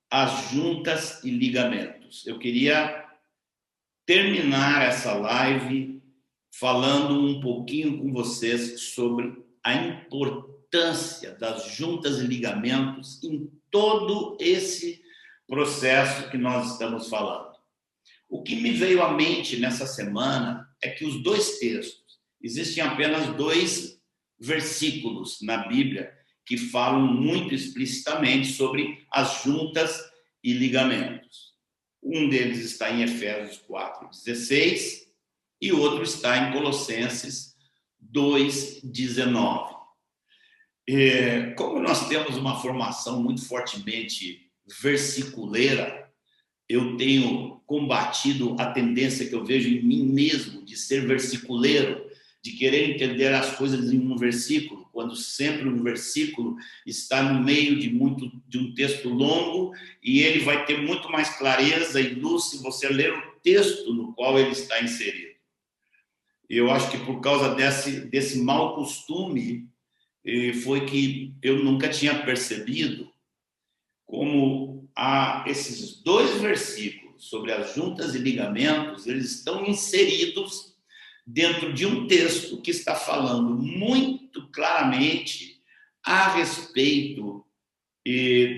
as juntas e ligamentos. Eu queria terminar essa live falando um pouquinho com vocês sobre a importância das juntas e ligamentos em todo esse processo que nós estamos falando. O que me veio à mente nessa semana é que os dois textos, existem apenas 2 versículos na Bíblia que falam muito explicitamente sobre as juntas e ligamentos. Um deles está em Efésios 4:16 e o outro está em Colossenses 2:19. Como nós temos uma formação muito fortemente versiculeira, eu tenho combatido a tendência que eu vejo em mim mesmo de ser versiculeiro, de querer entender as coisas em um versículo, quando sempre um versículo está no meio de um texto longo e ele vai ter muito mais clareza e luz se você ler o texto no qual ele está inserido. Eu acho que por causa desse mau costume foi que eu nunca tinha percebido como esses 2 versículos sobre as juntas e ligamentos, eles estão inseridos dentro de um texto que está falando muito claramente a respeito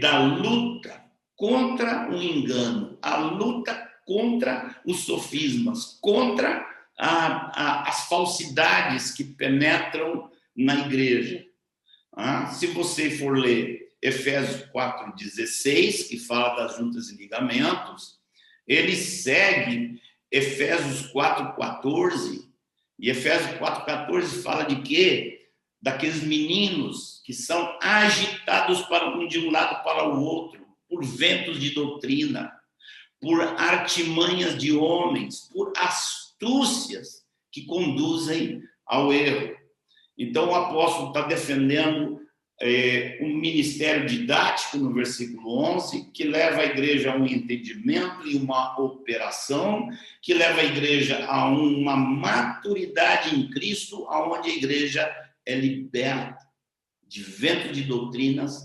da luta contra o engano, a luta contra os sofismas, contra as falsidades que penetram na igreja. Se você for ler Efésios 4:16, que fala das juntas e ligamentos, ele segue Efésios 4:14, e Efésios 4:14 fala de quê? Daqueles meninos que são agitados de um lado para o outro, por ventos de doutrina, por artimanhas de homens, por astúcias que conduzem ao erro. Então, o apóstolo está defendendo um ministério didático, no versículo 11, que leva a igreja a um entendimento e uma operação, que leva a igreja a uma maturidade em Cristo, onde a igreja é liberta de vento de doutrinas,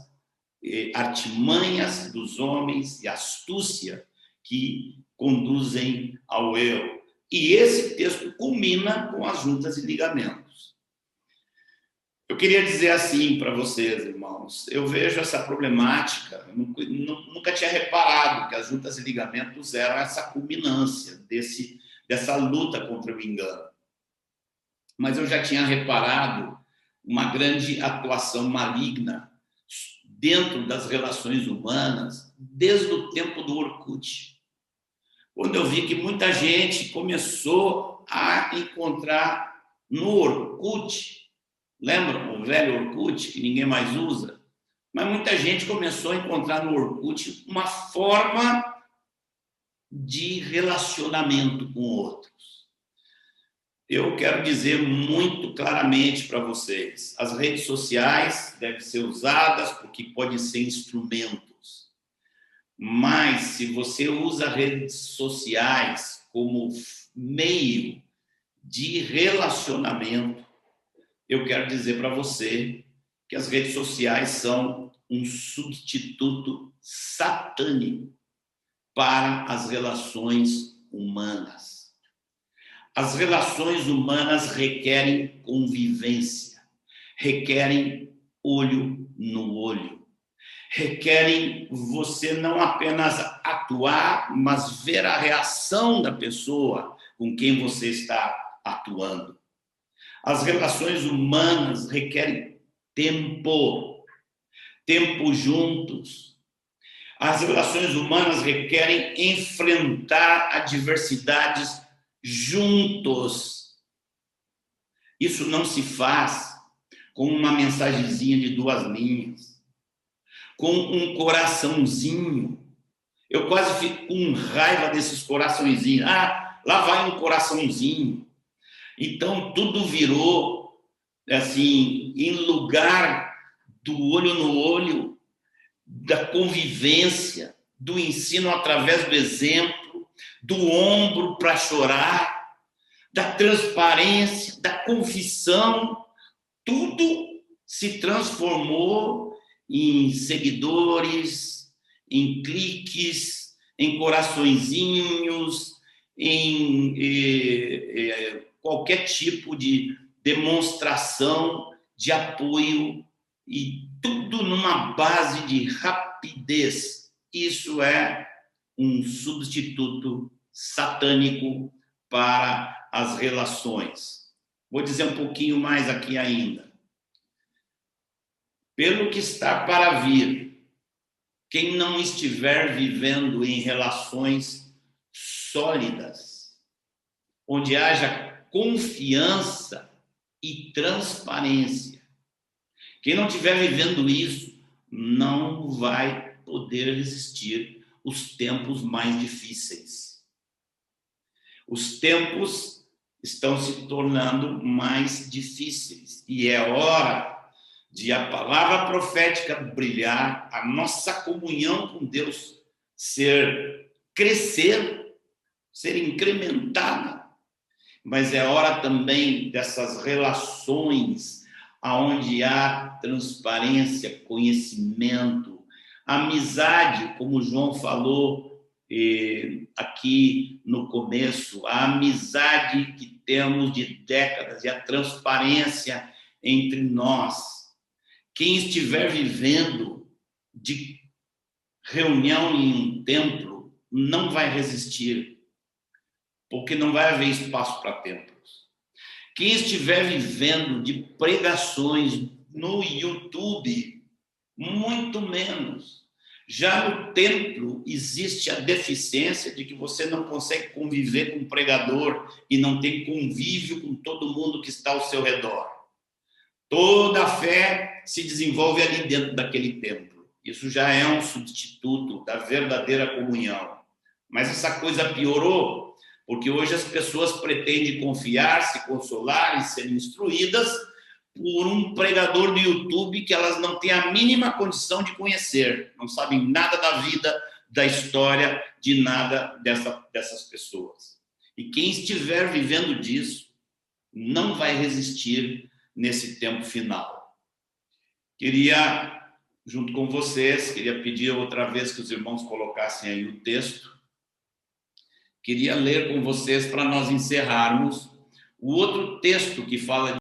artimanhas dos homens e astúcia que conduzem ao erro. E esse texto culmina com as juntas e ligamentos. Eu queria dizer assim para vocês, irmãos, eu vejo essa problemática, eu nunca tinha reparado que as juntas e ligamentos eram essa culminância dessa luta contra o engano. Mas eu já tinha reparado uma grande atuação maligna dentro das relações humanas desde o tempo do Orkut. Quando eu vi que muita gente começou a encontrar no Orkut, lembram o velho Orkut, que ninguém mais usa? Mas muita gente começou a encontrar no Orkut uma forma de relacionamento com outros. Eu quero dizer muito claramente para vocês, as redes sociais devem ser usadas porque podem ser instrumentos. Mas se você usa redes sociais como meio de relacionamento, eu quero dizer para você que as redes sociais são um substituto satânico para as relações humanas. As relações humanas requerem convivência, requerem olho no olho, requerem você não apenas atuar, mas ver a reação da pessoa com quem você está atuando. As relações humanas requerem tempo juntos. As relações humanas requerem enfrentar adversidades juntos. Isso não se faz com uma mensagenzinha de 2 linhas, com um coraçãozinho. Eu quase fico com raiva desses coraçõezinhos. Lá vai um coraçãozinho. Então, tudo virou, assim, em lugar do olho no olho, da convivência, do ensino através do exemplo, do ombro para chorar, da transparência, da confissão, tudo se transformou em seguidores, em cliques, em coraçõezinhos, em qualquer tipo de demonstração de apoio, e tudo numa base de rapidez. Isso é um substituto satânico para as relações. Vou dizer um pouquinho mais aqui ainda. Pelo que está para vir, quem não estiver vivendo em relações sólidas, onde haja confiança e transparência, quem não estiver vivendo isso, não vai poder resistir os tempos mais difíceis. Os tempos estão se tornando mais difíceis e é hora de a palavra profética brilhar, a nossa comunhão com Deus crescer, ser incrementada, mas é hora também dessas relações aonde há transparência, conhecimento, amizade, como João falou aqui no começo, a amizade que temos de décadas e a transparência entre nós. Quem estiver vivendo de reunião em um templo não vai resistir, porque não vai haver espaço para templos. Quem estiver vivendo de pregações no YouTube, muito menos. Já no templo existe a deficiência de que você não consegue conviver com um pregador e não tem convívio com todo mundo que está ao seu redor. Toda a fé se desenvolve ali dentro daquele templo. Isso já é um substituto da verdadeira comunhão. Mas essa coisa piorou, porque hoje as pessoas pretendem confiar, se consolar e ser instruídas por um pregador do YouTube que elas não têm a mínima condição de conhecer, não sabem nada da vida, da história, de nada dessas pessoas. E quem estiver vivendo disso não vai resistir nesse tempo final. Queria, junto com vocês, queria pedir outra vez que os irmãos colocassem aí o texto. Queria ler com vocês para nós encerrarmos o outro texto que fala